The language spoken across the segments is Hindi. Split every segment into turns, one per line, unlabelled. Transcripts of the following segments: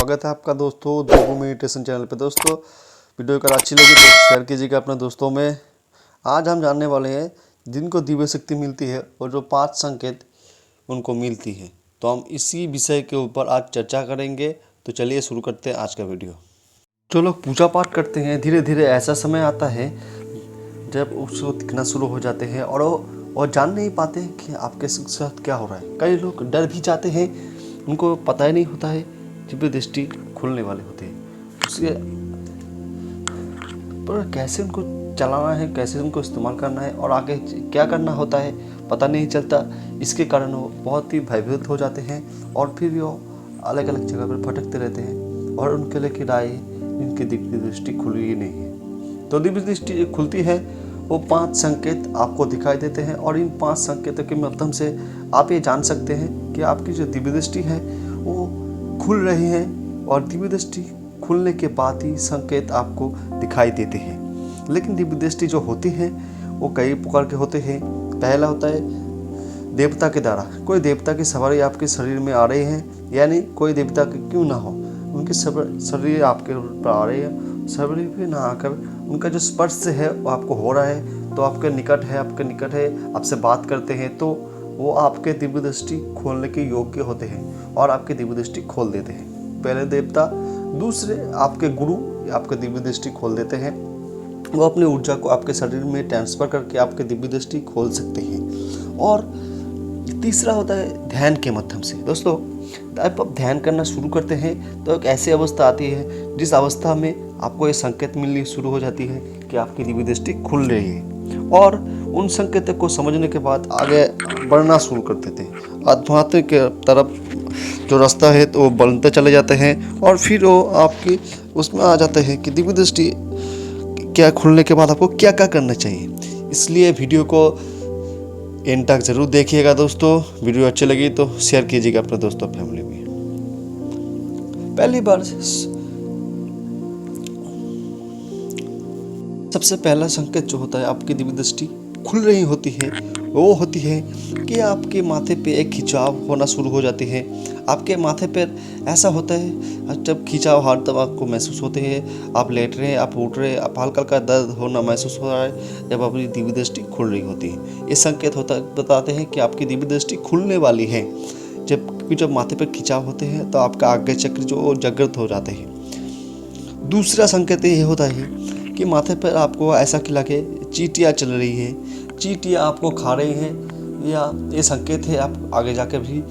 स्वागत है आपका दोस्तों देवू मेडिटेशन चैनल पे। दोस्तों वीडियो अगर अच्छी लगी तो शेयर कीजिएगा अपने दोस्तों में। आज हम जानने वाले हैं जिनको दिव्य शक्ति मिलती है और जो 5 संकेत उनको मिलती है, तो हम इसी विषय के ऊपर आज चर्चा करेंगे। तो चलिए शुरू करते हैं आज का वीडियो। जो लोग पूजा पाठ करते हैं, धीरे धीरे ऐसा समय आता है जब उसको दिखना शुरू हो जाते हैं और जान नहीं पाते कि आपके साथ क्या हो रहा है। कई लोग डर भी जाते हैं, उनको पता ही नहीं होता है दिव्य दृष्टि खुलने वाले होते हैं। उसके पर कैसे उनको चलाना है, कैसे उनको इस्तेमाल करना है और आगे क्या करना होता है पता नहीं चलता। इसके कारण वो बहुत ही भयभीत हो जाते हैं और फिर वो अलग अलग जगह पर भटकते रहते हैं और उनके लिए किराए इनकी दिव्य दृष्टि खुली ही नहीं है। तो दिव्य दृष्टि खुलती है, वो 5 संकेत आपको दिखाई देते हैं और इन 5 संकेतों के माध्यम से आप ये जान सकते हैं कि आपकी जो दिव्य दृष्टि है वो खुल रही है। और दिव्य दृष्टि खुलने के बाद ही संकेत आपको दिखाई देते हैं। लेकिन दिव्य दृष्टि जो होती है वो कई प्रकार के होते हैं। पहला होता है देवता के द्वारा, कोई देवता की सवारी आपके शरीर में आ रही है, यानी कोई देवता के क्यों ना हो, उनकी शरीर आपके ऊपर आ रही है, शरीर पे ना आकर उनका जो स्पर्श है वो आपको हो रहा है, तो आपके निकट है, आपसे बात करते हैं, तो वो आपके दिव्य दृष्टि खोलने के योग्य होते हैं और आपकी दिव्य दृष्टि खोल देते हैं। पहले देवता, दूसरे आपके गुरु आपके दिव्य दृष्टि खोल देते हैं। वो अपनी ऊर्जा को आपके शरीर में ट्रांसफर करके आपके दिव्य दृष्टि खोल सकते हैं। और तीसरा होता है ध्यान के माध्यम से। दोस्तों जब आप ध्यान करना शुरू करते हैं तो एक ऐसी अवस्था आती है जिस अवस्था में आपको ये संकेत मिलनी शुरू हो जाती है कि आपकी दिव्य दृष्टि खुल रही है। और उन संकेतों को समझने के बाद आगे बढ़ना शुरू कर देते हैं। आध्यात्म के तरफ जो रास्ता है तो वो बढ़ते चले जाते हैं और फिर वो आपकी उसमें आ जाते हैं कि दिव्य दृष्टि क्या खुलने के बाद आपको क्या क्या करना चाहिए। इसलिए वीडियो को एंड तक जरूर देखिएगा दोस्तों। वीडियो अच्छी लगी तो शेयर कीजिएगा अपने दोस्तों फैमिली में। पहली बार सबसे पहला संकेत जो होता है आपकी दिव्य दृष्टि खुल रही होती है, वो होती है कि आपके माथे पे एक खिंचाव होना शुरू हो जाती है। आपके माथे पर ऐसा होता है जब खिंचाव हर तब आपको महसूस होते हैं, आप लेट रहे हैं, आप उठ रहे हैं, आप हल्का हल्का दर्द होना महसूस हो रहा है जब आपकी दिव्य दृष्टि खुल रही होती है। ये संकेत बताते हैं कि आपकी दिव्य दृष्टि खुलने वाली है। जब माथे पर खिंचाव होते हैं तो आपका आज्ञा चक्र जो जागृत हो जाते हैं। दूसरा संकेत ये होता है कि माथे पर आपको ऐसा कि लगे चींटियाँ चल रही है, चींटियाँ आपको खा रही हैं, या ये संकेत है आप आगे जाकर भी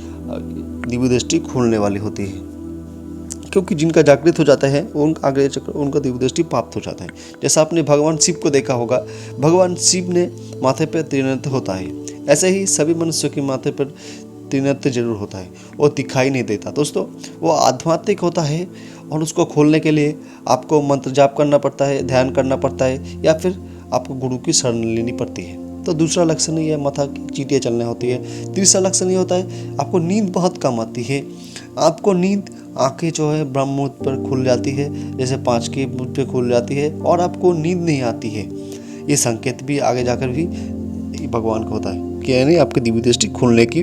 दिव्य दृष्टि खुलने वाली होती है। क्योंकि जिनका जागृत हो जाता है उनका आगे चक्र उनका दिव्य दृष्टि प्राप्त हो जाता है। जैसा आपने भगवान शिव को देखा होगा, भगवान शिव ने माथे पर त्रिनेत्र होता है, ऐसे ही सभी मनुष्यों के माथे पर त्रिनेत्र जरूर होता है, वो दिखाई नहीं देता। दोस्तों वो आध्यात्मिक होता है और उसको खोलने के लिए आपको मंत्र जाप करना पड़ता है, ध्यान करना पड़ता है, या फिर आपको गुरु की शरण लेनी पड़ती है। तो दूसरा लक्षण ये माथा की चींटियाँ चलने होती है। तीसरा लक्षण ये होता है आपको नींद बहुत कम आती है। आपको नींद आंखें जो है ब्रह्म मुहूर्त पर खुल जाती है, जैसे 5 के मुहूर्त पे खुल जाती है और आपको नींद नहीं आती है। ये संकेत भी आगे जाकर भी भगवान का होता है कि यानी आपकी दिव्य दृष्टि खुलने की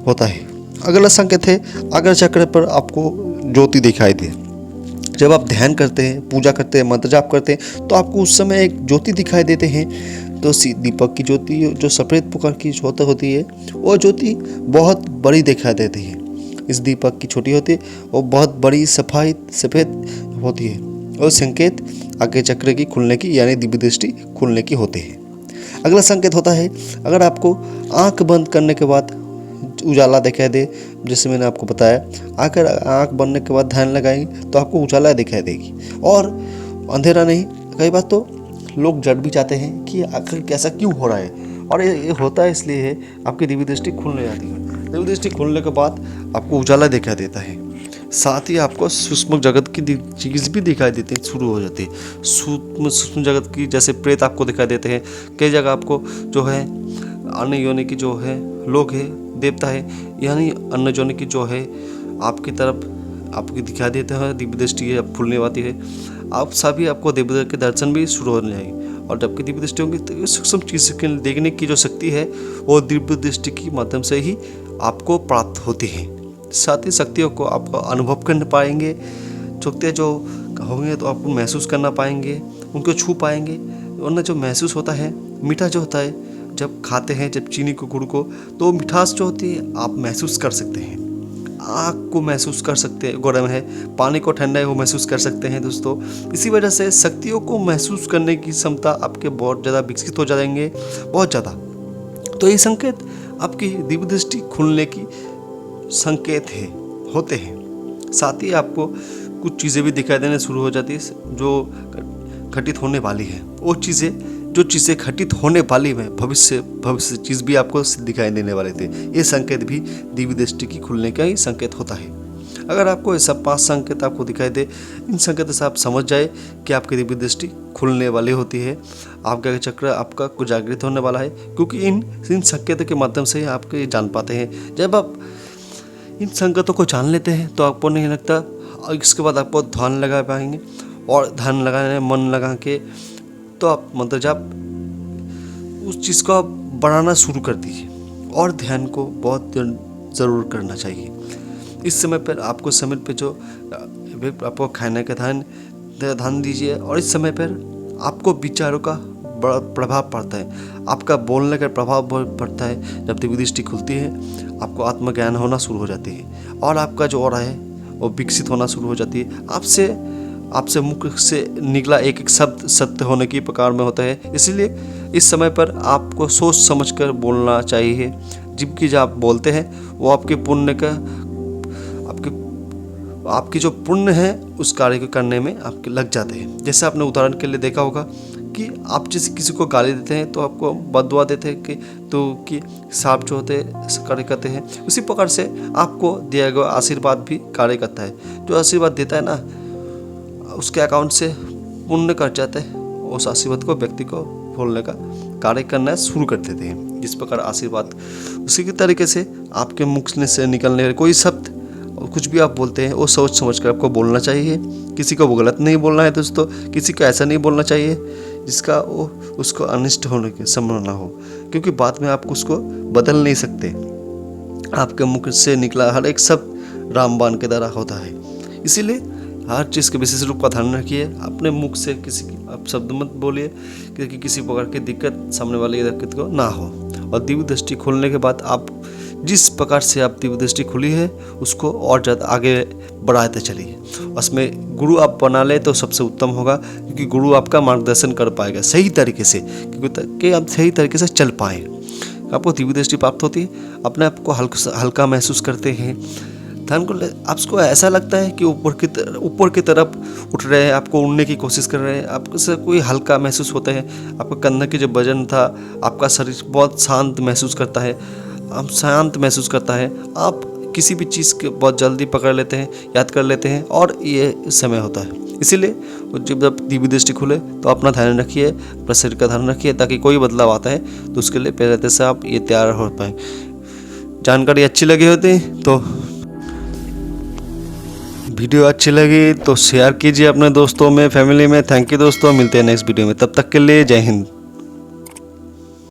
होता है। अगला संकेत है आज्ञा चक्र पर आपको ज्योति दिखाई दे। जब आप ध्यान करते हैं, पूजा करते हैं, मंत्र जाप करते हैं तो आपको उस समय एक ज्योति दिखाई देते हैं। तो दीपक की ज्योति जो सफ़ेद प्रकार की ज्योति होती है, वो ज्योति बहुत बड़ी दिखाई देती है। इस दीपक की छोटी होती है, वो बहुत बड़ी सफ़ेद होती है। और संकेत आज्ञा चक्र की खुलने की यानी दिव्य दृष्टि खुलने की होती है। अगला संकेत होता है अगर आपको आंख बंद करने के बाद उजाला दिखाई दे, जैसे मैंने आपको बताया, आकर आंख बंदने के बाद ध्यान लगाएंगे तो आपको उजाला दिखाई देगी और अंधेरा नहीं। कई बार तो लोग जड़ भी जाते हैं कि आखिर कैसा क्यों हो रहा है, और ये होता है इसलिए है आपकी दिव्य दृष्टि खुलने जाती है। दिव्य दृष्टि खुलने के बाद आपको उजाला दिखाई देता है, साथ ही आपको सूक्ष्म जगत की चीज़ भी दिखाई देती है शुरू हो जाती है। सूक्ष्म जगत की जैसे प्रेत आपको दिखाई देते हैं। कई जगह आपको जो है अन्य योनि की जो है लोग है, देवता है, यानी अन्य योनि की जो है आपकी तरफ आपकी दिखाई देते हैं। दिव्य दृष्टि अब खुलने वाली है, आप सभी आपको देवता के दर्शन भी शुरू हो जाएंगे। और जबकि दिव्य दृष्टि होगी तो सूक्ष्म चीज़ के देखने की जो शक्ति है वो दिव्य दृष्टि के माध्यम से ही आपको प्राप्त होती है। साथ ही शक्तियों को आप अनुभव कर पाएंगे। चुकते जो होंगे तो आप महसूस करना पाएंगे, उनको छू पाएंगे। वरना जो महसूस होता है मीठा जो होता है, जब खाते हैं जब चीनी को गुड़ को, तो मिठास जो होती है आप महसूस कर सकते हैं। आग को महसूस कर सकते हैं, गर्म है, पानी को ठंडा है वो महसूस कर सकते हैं दोस्तों। इसी वजह से शक्तियों को महसूस करने की क्षमता आपके बहुत ज़्यादा विकसित हो जाएंगे, बहुत ज़्यादा। तो ये संकेत आपकी दिव्य दृष्टि खुलने की संकेत है, होते हैं। साथ ही आपको कुछ चीज़ें भी दिखाई देने शुरू हो जाती है जो घटित होने वाली है। वो जो चीज़ें घटित होने वाली है, भविष्य चीज़ भी आपको दिखाई देने वाले थे। ये संकेत भी दिव्य दृष्टि की खुलने का ही संकेत होता है। अगर आपको ये सब 5 संकेत आपको दिखाई दे, इन संकेतों से आप समझ जाए कि आपकी दिव्य दृष्टि खुलने वाली होती है, आपका चक्र आपका कुछ जागृत होने वाला है। क्योंकि इन संकेतों के माध्यम से आप ये जान पाते हैं। जब आप इन संकेतों को जान लेते हैं तो आपको नहीं लगता, इसके बाद आपको ध्यान लगा पाएंगे, और ध्यान लगाने मन लगा के तो आप मतलब जब उस चीज़ को आप बढ़ाना शुरू कर दीजिए। और ध्यान को बहुत ज़रूर करना चाहिए। इस समय पर आपको समय पर जो आपको खाने का ध्यान दीजिए, और इस समय पर आपको विचारों का बड़ा प्रभाव पड़ता है, आपका बोलने का प्रभाव बहुत पड़ता है। जब दिव्य दृष्टि खुलती है आपको आत्मज्ञान होना शुरू हो जाती है, और आपका जो ऑरा है वो विकसित होना शुरू हो जाती है। आपसे मुख से निकला एक एक शब्द सत्य होने की प्रकार में होता है। इसलिए इस समय पर आपको सोच समझकर बोलना चाहिए। जबकि जब आप बोलते हैं वो आपके पुण्य का आपकी जो पुण्य है उस कार्य को करने में आपके लग जाते हैं। जैसे आपने उदाहरण के लिए देखा होगा कि आप जैसे किसी को गाली देते हैं तो आपको बददुआ देते हैं कि सांप जो होते हैं कार्य करते हैं। उसी प्रकार से आपको दिया गया आशीर्वाद भी कार्य करता है। जो आशीर्वाद देता है ना, उसके अकाउंट से पुण्य कट जाता है, उस आशीर्वाद को व्यक्ति को बोलने का कार्य करना शुरू कर देते हैं। जिस प्रकार आशीर्वाद, उसी के तरीके से आपके मुख से निकलने वाले कोई शब्द कुछ भी आप बोलते हैं वो सोच समझ कर आपको बोलना चाहिए। किसी को गलत नहीं बोलना है दोस्तों, किसी को ऐसा नहीं बोलना चाहिए जिसका उसको अनिष्ट होने की संभावना हो, क्योंकि बाद में आप उसको बदल नहीं सकते। आपके मुख से निकला हर एक शब्द रामबाण के द्वारा होता है। इसीलिए हर चीज़ के विशेष रूप का ध्यान रखिए। अपने मुख से किसी की आप शब्द मत बोलिए क्योंकि किसी प्रकार की दिक्कत सामने वाले दिक्कत को ना हो। और दिव्य दृष्टि खोलने के बाद आप जिस प्रकार से आप दिव्य दृष्टि खुली है उसको और ज़्यादा आगे बढ़ाते चलिए। उसमें गुरु आप बना ले तो सबसे उत्तम होगा, क्योंकि गुरु आपका मार्गदर्शन कर पाएगा सही तरीके से, क्योंकि आप सही तरीके से चल पाएँ। आपको दिव्य दृष्टि प्राप्त होती है, अपने आप को हल्का महसूस करते हैं। ध्यान को आपको ऐसा लगता है कि ऊपर की तरफ उठ रहे हैं, आपको उड़ने की कोशिश कर रहे हैं, आपको से कोई हल्का महसूस होता है। आपका कंधे की जो वजन था, आपका शरीर बहुत शांत महसूस करता है, आप शांत महसूस करता है। आप किसी भी चीज़ के बहुत जल्दी पकड़ लेते हैं, याद कर लेते हैं, और ये समय होता है। इसीलिए जब दिव्य दृष्टि खुले तो अपना ध्यान रखिए, अपने शरीर का ध्यान रखिए, ताकि कोई बदलाव आता है तो उसके लिए पहले से आप ये तैयार हो पाएँ। जानकारी अच्छी लगी होती तो वीडियो अच्छी लगी तो शेयर कीजिए अपने दोस्तों में, फैमिली में। थैंक यू दोस्तों, मिलते हैं नेक्स्ट वीडियो में। तब तक के लिए जय हिंद।